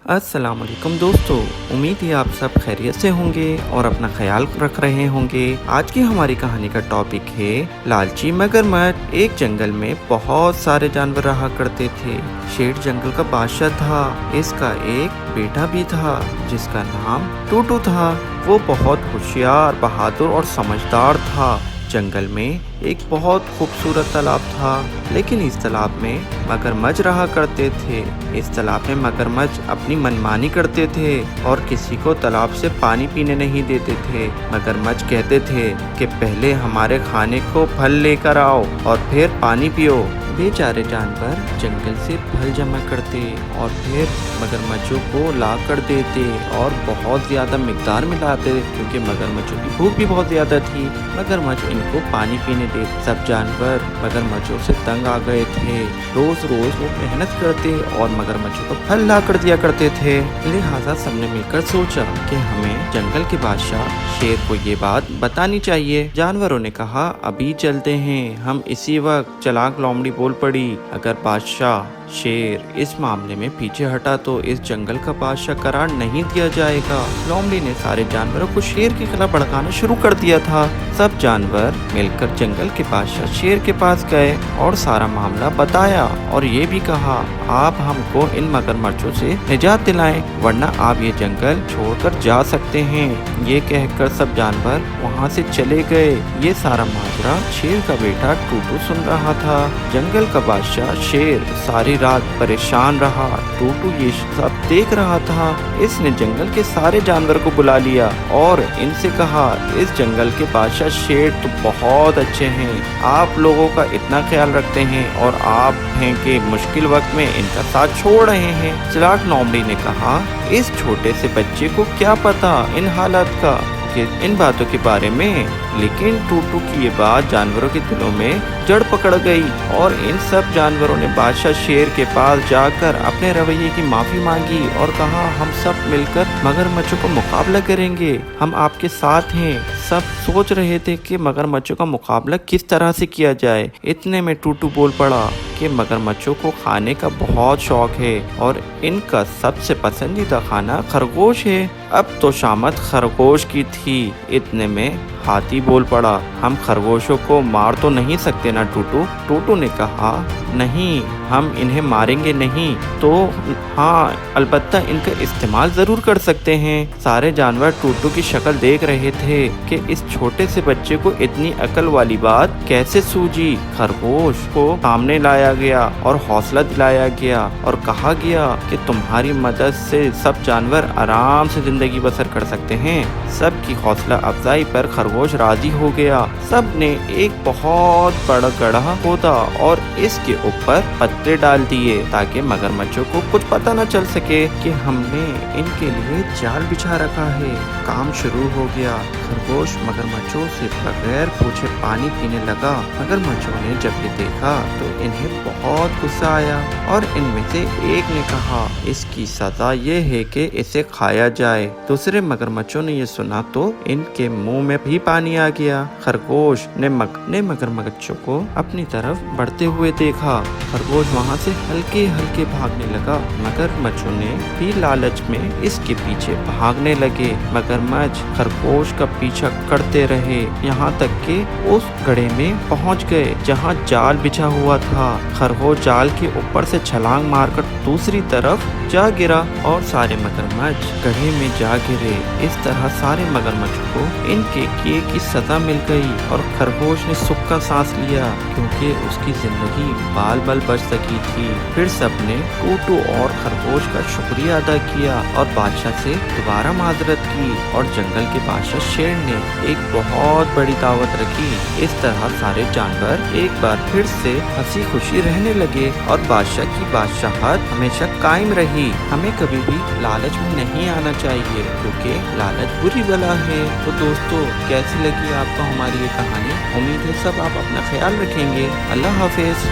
अस्सलाम वालेकुम दोस्तों, उम्मीद है आप सब खैरियत से होंगे और अपना ख्याल रख रहे होंगे। आज की हमारी कहानी का टॉपिक है लालची मगरमच्छ। एक जंगल में बहुत सारे जानवर रहा करते थे। शेर जंगल का बादशाह था। इसका एक बेटा भी था जिसका नाम टूटू था। वो बहुत होशियार, बहादुर और समझदार था। जंगल में एक बहुत खूबसूरत तालाब था, लेकिन इस तालाब में मगरमच्छ रहा करते थे। इस तालाब में मगरमच्छ अपनी मनमानी करते थे और किसी को तालाब से पानी पीने नहीं देते थे। मगरमच्छ कहते थे कि पहले हमारे खाने को फल लेकर आओ और फिर पानी पियो। बेचारे जानवर जंगल से फल जमा करते और फिर मगरमच्छों को ला कर देते और बहुत ज़्यादा मिकदार में लाते, क्योंकि मगरमच्छों की भूख भी बहुत ज़्यादा थी। मगरमच्छ इनको पानी पीने देते। सब जानवर मगरमच्छों से तंग आ गए थे। रोज़ रोज़ वो मेहनत करते और मगरमच्छों को फल ला कर दिया करते थे। लिहाजा सबने मिलकर सोचा कि हमें जंगल के बादशाह शेर को ये बात बतानी चाहिए। जानवरों ने कहा, अभी चलते हैं। हम इसी वक्त चालाक लोमड़ी बोल पड़ी, अगर बादशाह शेर इस मामले में पीछे हटा तो इस जंगल का बादशाह करार नहीं दिया जाएगा। लोमड़ी ने सारे जानवरों को शेर के खिलाफ भड़काना शुरू कर दिया था। सब जानवर मिलकर जंगल के बादशाह शेर के पास गए और सारा मामला बताया और ये भी कहा, आप हमको इन मगरमच्छों से निजात दिलाएं, वरना आप ये जंगल छोड़कर जा सकते हैं। ये कहकर सब जानवर वहाँ से चले गए। ये सारा माजरा शेर का बेटा टूटू सुन रहा था। जंगल का बादशाह शेर सारी रात परेशान रहा। टूटू ये सब देख रहा था। इसने जंगल के सारे जानवर को बुला लिया और इनसे कहा, इस जंगल के बादशाह शेर तो बहुत अच्छे हैं, आप लोगों का इतना ख्याल रखते हैं और आप हैं कि मुश्किल वक्त में इनका साथ छोड़ रहे हैं। चालाक लोमड़ी ने कहा, इस छोटे से बच्चे को क्या पता इन हालात का, इन बातों के बारे में। लेकिन टूटू की ये बात जानवरों के दिलों में जड़ पकड़ गई और इन सब जानवरों ने बादशाह शेर के पास जाकर अपने रवैये की माफी मांगी और कहा, हम सब मिलकर मगरमच्छों का मुकाबला करेंगे, हम आपके साथ हैं। सब सोच रहे थे कि मगरमच्छों का मुकाबला किस तरह से किया जाए। इतने में टूटू बोल पड़ा कि मगरमच्छों को खाने का बहुत शौक है और इनका सबसे पसंदीदा खाना खरगोश है। अब तो शामत खरगोश की थी। इतने में हाथी बोल पड़ा, हम खरगोशों को मार तो नहीं सकते ना टूटू। टूटू ने कहा, नहीं, हम इन्हें मारेंगे नहीं, तो हाँ, अलबत्ता इनका इस्तेमाल जरूर कर सकते हैं। सारे जानवर टूटू की शक्ल देख रहे थे कि इस छोटे से बच्चे को इतनी अकल वाली बात कैसे सूझी। खरगोश को सामने लाया गया और हौसला दिलाया गया और कहा गया कि तुम्हारी मदद से सब जानवर आराम से जिंदगी बसर कर सकते हैं। सबकी हौसला अफजाई पर खरगोश राजी हो गया। सब ने एक बहुत बड़ा गड्ढा खोदा और इसके ऊपर पत्ते डाल दिए ताकि मगरमच्छों को कुछ पता न चल सके कि हमने इनके लिए जाल बिछा रखा है। काम शुरू हो गया। खरगोश मगरमच्छों से बगैर पूछे पानी पीने लगा। मगरमच्छों ने जब ये देखा तो इन्हें बहुत गुस्सा आया और इनमें से एक ने कहा, इसकी सजा ये है कि इसे खाया जाए। दूसरे मगरमच्छों ने ये सुना तो इनके मुंह में भी पानी आ गया। खरगोश ने मगरमच्छों को अपनी तरफ बढ़ते हुए देखा। खरगोश वहाँ से हल्के हल्के भागने लगा। मगरमच्छों ने भी लालच में इसके पीछे भागने लगे। मगरमच्छ खरगोश का पीछा करते रहे, यहाँ तक कि उस गड्ढे में पहुँच गए जहाँ जाल बिछा हुआ था। खरगोश जाल के ऊपर से छलांग मारकर दूसरी तरफ जा गिरा और सारे मगरमच्छ गड्ढे में जा गिरे। इस तरह सारे मगरमच्छों को इनके किए की सजा मिल गई और खरगोश ने सुख का सांस लिया, क्योंकि उसकी जिंदगी बाल बाल बच सकी थी। फिर सबने टूटू और खरगोश का शुक्रिया अदा किया और बादशाह से दोबारा माजरत की और जंगल के बादशाह शेर ने एक बहुत बड़ी दावत रखी। इस तरह सारे जानवर एक बार फिर से हंसी खुशी रहने लगे और बादशाह की बादशाहत हमेशा कायम रही। हमें कभी भी लालच में नहीं आना चाहिए, क्योंकि लालच बुरी बला है। तो दोस्तों, कैसी लगी आपको हमारी ये कहानी? उम्मीद है सब आप अपना ख्याल रखेंगे। अल्लाह हाफिज।